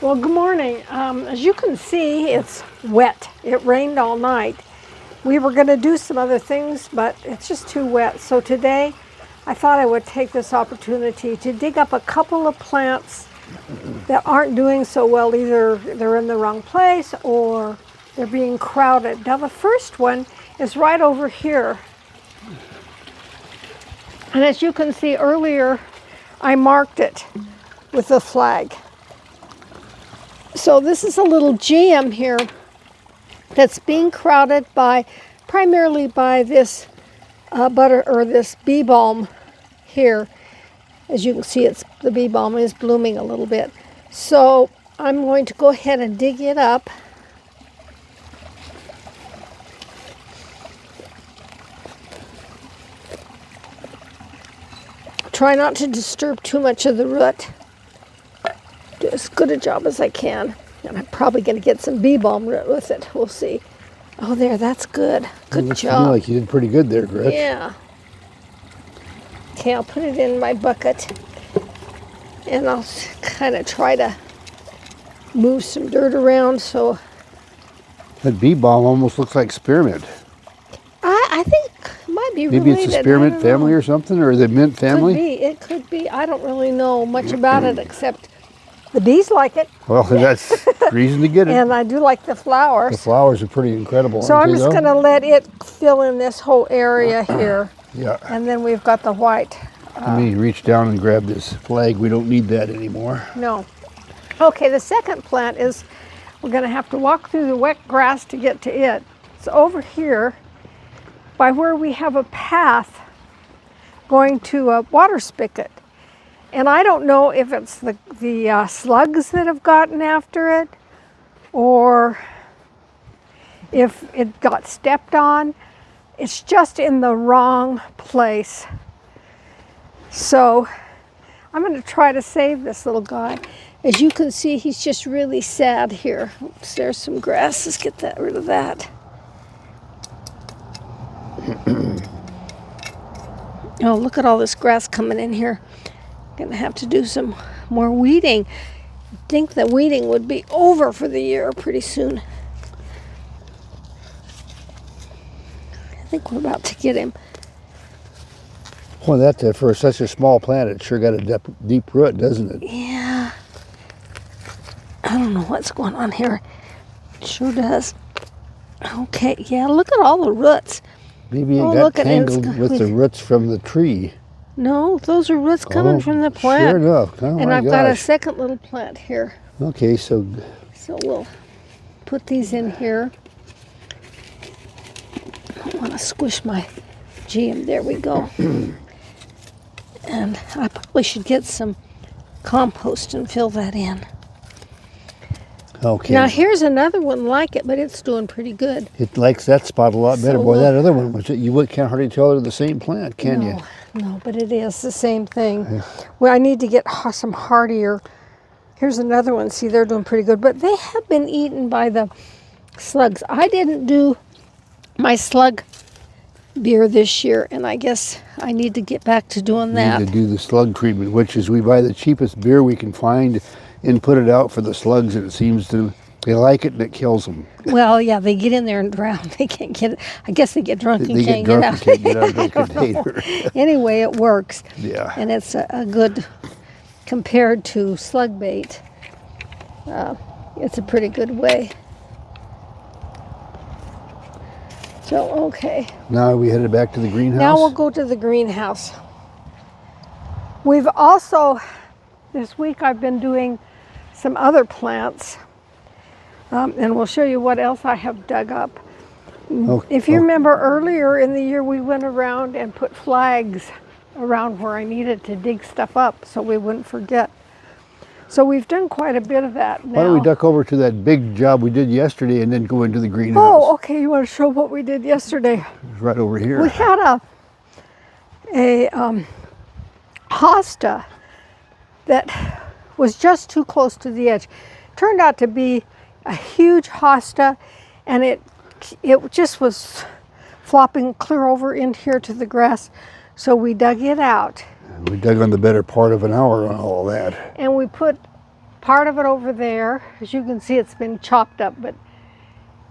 Well, good morning. As you can see, it's wet. It rained all night. We were going to do some other things, but it's just too wet. So today, I thought I would take this opportunity to dig up a couple of plants that aren't doing so well. Either they're in the wrong place or they're being crowded. Now, the first one is right over here. And as you can see earlier, I marked it with a flag. So this is a little jam here that's being crowded primarily by this this bee balm here. As you can see, the bee balm is blooming a little bit. So I'm going to go ahead and dig it up. Try not to disturb too much of the root. Do as good a job as I can. And I'm probably going to get some bee balm root with it. We'll see. Oh, there, that's good. Good job. Looks like you did pretty good there, Gretchen. Yeah. Okay, I'll put it in my bucket. And I'll kind of try to move some dirt around so... That bee balm almost looks like spearmint. I think it might be Maybe related. it's a spearmint family or something, or the mint family? It could be. I don't really know much about it except the bees like it. Well, that's reason to get it. And I do like the flowers. The flowers are pretty incredible. So I'm just going to let it fill in this whole area here. Yeah. And then we've got the white. Let me reach down and grab this flag. We don't need that anymore. No. Okay, the second plant is, we're going to have to walk through the wet grass to get to it. It's over here by where we have a path going to a water spigot. And I don't know if it's the slugs that have gotten after it or if it got stepped on. It's just in the wrong place. So I'm going to try to save this little guy. As you can see, he's just really sad here. Oops, there's some grass. Let's get rid of that. Oh, look at all this grass coming in here. Gonna have to do some more weeding. You'd think that weeding would be over for the year pretty soon. I think we're about to get him. Well, that for such a small plant, it sure got a deep root, doesn't it? Yeah. I don't know what's going on here. It sure does. Okay, yeah, look at all the roots. Maybe it got tangled with the roots from the tree. No, those are roots coming from the plant. Sure enough. Oh, and I've got a second little plant here. Okay, so we'll put these in here. I don't want to squish my jam. There we go. And I probably should get some compost and fill that in. Okay. Now here's another one like it, but it's doing pretty good. It likes that spot a lot better. Boy, that other one was you can't hardly tell they're the same plant, can you? No, but it is the same thing. Yeah. Well, I need to get some hardier. Here's another one. See, they're doing pretty good, but they have been eaten by the slugs. I didn't do my slug beer this year, and I guess I need to get back to doing that. We need to do the slug treatment, which is we buy the cheapest beer we can find and put it out for the slugs, and it seems they like it and it kills them. Well, yeah, they get in there and drown. They can't get it. I guess they get drunk and can't get out. They get drunk and can't get out of the container. Anyway, it works. Yeah. And it's a good, compared to slug bait, it's a pretty good way. So, okay. Now we headed back to the greenhouse? Now we'll go to the greenhouse. We've also, this week I've been doing some other plants. And we'll show you what else I have dug up. If you remember earlier in the year, we went around and put flags around where I needed to dig stuff up so we wouldn't forget. So we've done quite a bit of that now. Why don't we duck over to that big job we did yesterday and then go into the greenhouse? Oh, okay. You want to show what we did yesterday? It's right over here. We had a hosta that was just too close to the edge. Turned out to be a huge hosta, and it just was flopping clear over in here to the grass. So we dug it out. We dug on the better part of an hour on all that. And we put part of it over there. As you can see, it's been chopped up, but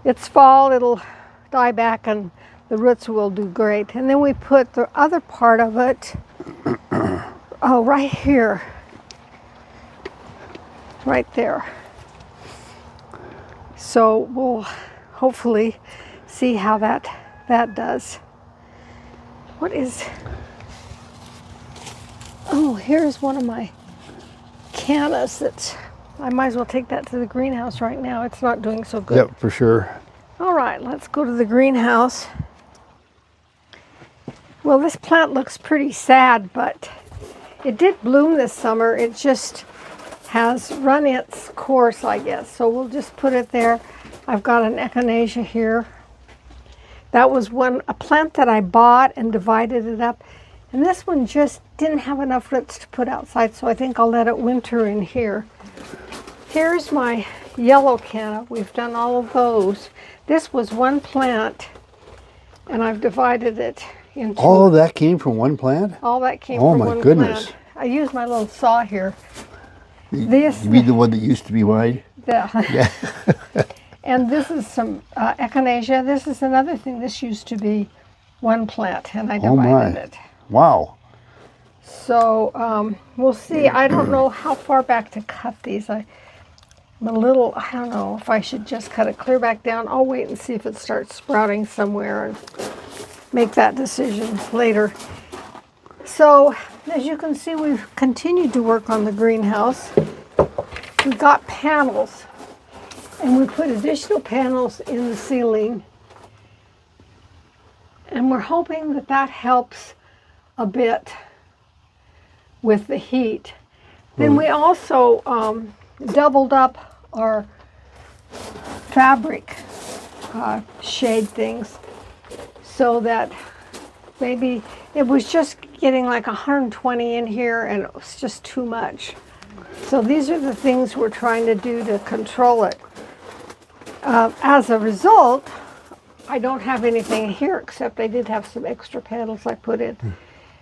it's fall, it'll die back and the roots will do great. And then we put the other part of it, oh, right here, right there. So we'll hopefully see how that does. What is, oh, here's one of my cannas that's, I might as well take that to the greenhouse right now. It's not doing so good. Yep, for sure. All right, let's go to the greenhouse. Well, this plant looks pretty sad, but it did bloom this summer. It just has run its course, I guess. So we'll just put it there. I've got an echinacea here. That was a plant that I bought and divided it up. And this one just didn't have enough roots to put outside, so I think I'll let it winter in here. Here's my yellow canna. We've done all of those. This was one plant, and I've divided it into... All of that came from one plant? All that came Oh from my one goodness. plant. I used my little saw here. You mean the one that used to be wide? Yeah. And this is some echinacea. This is another thing. This used to be one plant, and I divided it. Wow. So we'll see. I don't know how far back to cut these. I'm a little, I don't know if I should just cut it clear back down. I'll wait and see if it starts sprouting somewhere and make that decision later. So as you can see, we've continued to work on the greenhouse. We got panels, and we put additional panels in the ceiling, and we're hoping that that helps a bit with the heat. Then we also doubled up our fabric shade things so that maybe it was just getting like 120 in here and it was just too much. So these are the things we're trying to do to control it. As a result, I don't have anything here except I did have some extra panels I put in.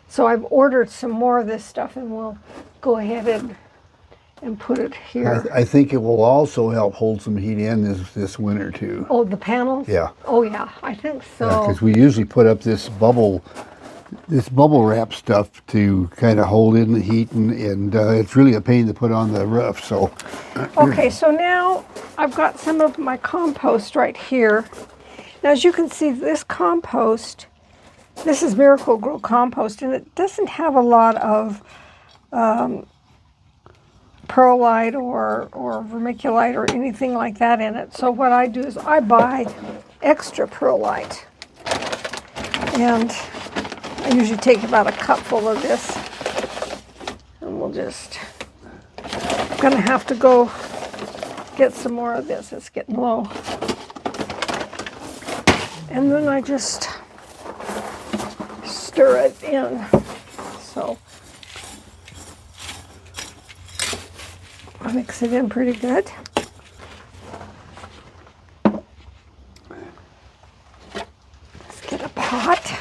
So I've ordered some more of this stuff and we'll go ahead and put it here. I think it will also help hold some heat in this winter too. Oh, the panels? Yeah. Oh yeah, I think so. Because we usually put up this bubble wrap stuff to kind of hold in the heat, and it's really a pain to put on the roof. So. Okay, so now I've got some of my compost right here. Now, as you can see, this compost, this is Miracle Grow compost, and it doesn't have a lot of perlite or vermiculite or anything like that in it. So what I do is I buy extra perlite, and I usually take about a cupful of this, and we'll just, I'm gonna have to go get some more of this. It's getting low. And then I just stir it in. So I mix it in pretty good. Let's get a pot.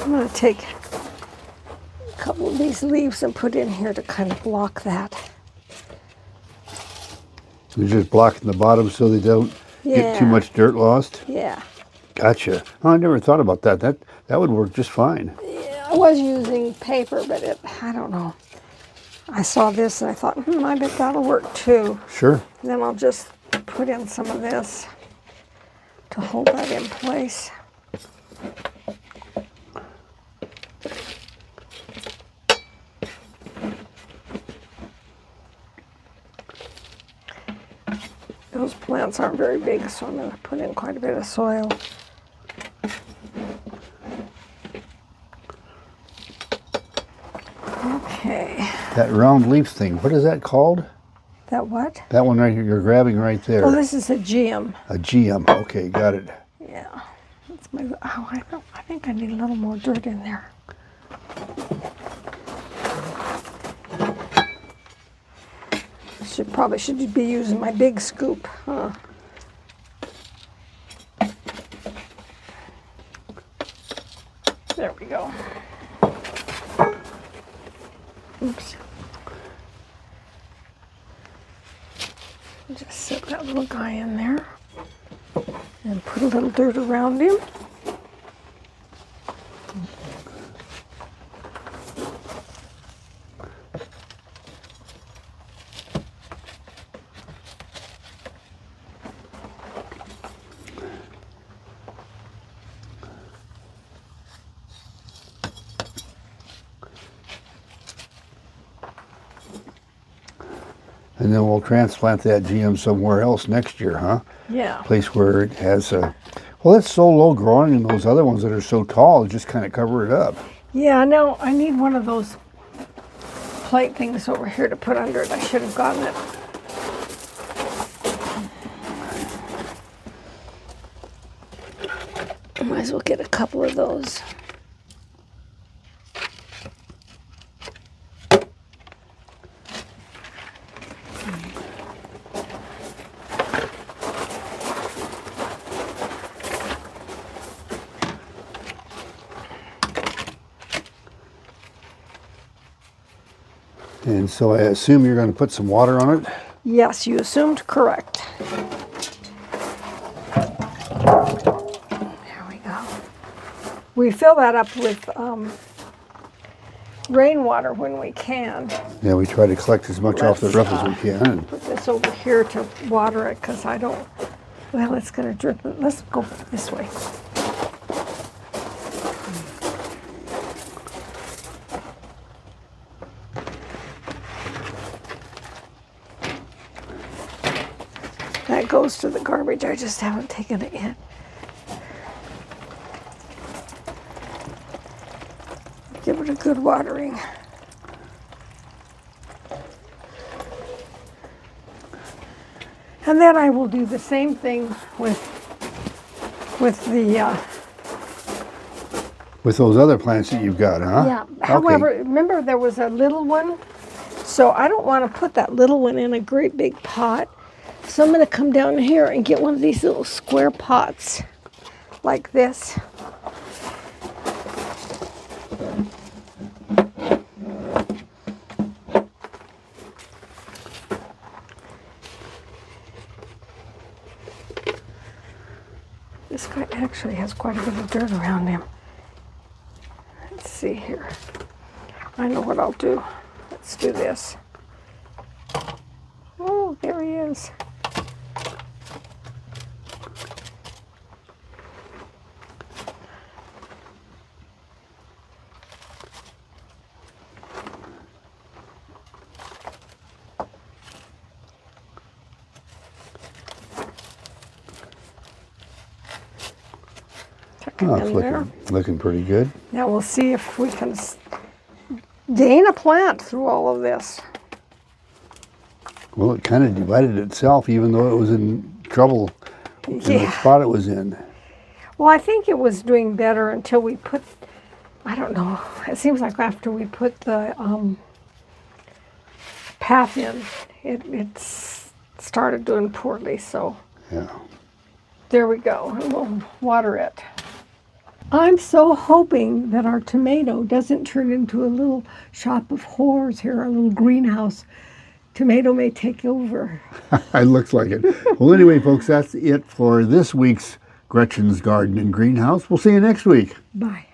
I'm going to take a couple of these leaves and put in here to kind of block that. You're just blocking the bottom so they don't get too much dirt lost? Yeah. Gotcha. Oh, I never thought about that. That would work just fine. Yeah, I was using paper, but I don't know. I saw this and I thought, I bet that'll work too. Sure. And then I'll just put in some of this to hold that in place. Those plants aren't very big, so I'm going to put in quite a bit of soil. Okay. That round leaf thing, what is that called? That what? That one right here, you're grabbing right there. Oh, this is a geum. A GM. Okay, got it. Yeah. That's my, oh, I think I need a little more dirt in there. Probably should be using my big scoop, huh? There we go. Oops. Just set that little guy in there and put a little dirt around him. And then we'll transplant that GM somewhere else next year, huh? Yeah. Place where it has a, well, it's so low growing, and those other ones that are so tall just kind of cover it up. Yeah, no, I need one of those plate things over here to put under it. I should have gotten it. Might as well get a couple of those. And so I assume you're going to put some water on it? Yes, you assumed correct. There we go. We fill that up with rainwater when we can. Yeah, we try to collect as much off the roof as we can. Put this over here to water it because I don't, well, it's going to drip. Let's go this way. That goes to the garbage. I just haven't taken it yet. Give it a good watering. And then I will do the same thing with the With those other plants that you've got, huh? yeah. Okay. However, remember there was a little one, so I don't want to put that little one in a great big pot. So I'm going to come down here and get one of these little square pots like this. This guy actually has quite a bit of dirt around him. Let's see here. I know what I'll do. Let's do this. Oh, there he is. Oh, it's looking pretty good. Now we'll see if we can gain a plant through all of this. Well, it kind of divided itself, even though it was in trouble in the spot it was in. Well, I think it was doing better until we put, I don't know, it seems like after we put the path in, it started doing poorly, so. Yeah. There we go, and we'll water it. I'm so hoping that our tomato doesn't turn into a little shop of horrors here, a little greenhouse. Tomato may take over. It looks like it. Well, anyway, folks, that's it for this week's Gretchen's Garden and Greenhouse. We'll see you next week. Bye.